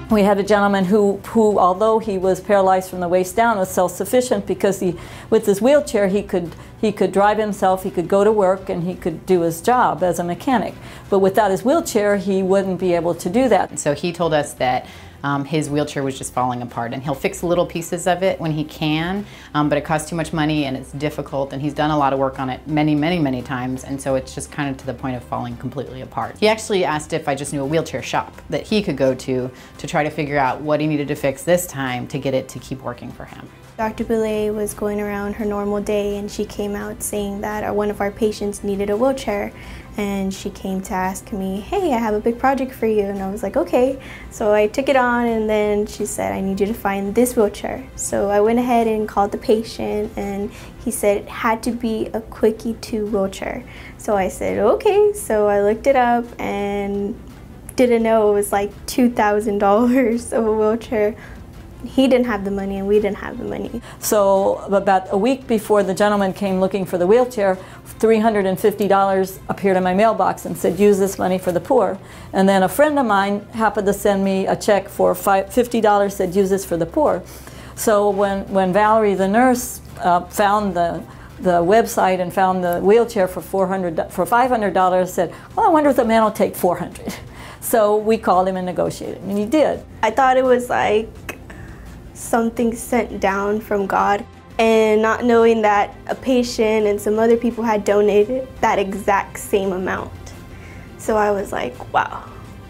We had a gentleman who, although he was paralyzed from the waist down, was self-sufficient because with his wheelchair he could drive himself, he could go to work, and he could do his job as a mechanic. But without his wheelchair, he wouldn't be able to do that. So he told us that his wheelchair was just falling apart, and he'll fix little pieces of it when he can, but it costs too much money and it's difficult, and he's done a lot of work on it many times, and so it's just kind of to the point of falling completely apart. He actually asked if I just knew a wheelchair shop that he could go to try to figure out what he needed to fix this time to get it to keep working for him. Dr. Boulay was going around her normal day, and she came out saying that one of our patients needed a wheelchair, and she came to ask me, hey, I have a big project for you, and I was like, okay. So I took it on, and then she said, I need you to find this wheelchair. So I went ahead and called the patient, and he said it had to be a Quickie 2 wheelchair. So I said, okay. So I looked it up and didn't know it was like $2,000 of a wheelchair. He didn't have the money and we didn't have the money. So about a week before the gentleman came looking for the wheelchair, $350 appeared in my mailbox and said, use this money for the poor. And then a friend of mine happened to send me a check for $50, said, use this for the poor. So when Valerie, the nurse, found the website and found the wheelchair for $500, said, well, I wonder if the man will take $400. So we called him and negotiated, and he did. I thought it was like something sent down from God, and not knowing that a patient and some other people had donated that exact same amount. So I was like, wow.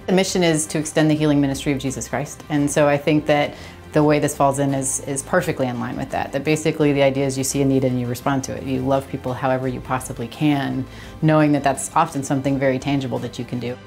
The mission is to extend the healing ministry of Jesus Christ, and so I think that the way this falls in is perfectly in line with that. That basically the idea is you see a need and you respond to it. You love people however you possibly can, knowing that that's often something very tangible that you can do.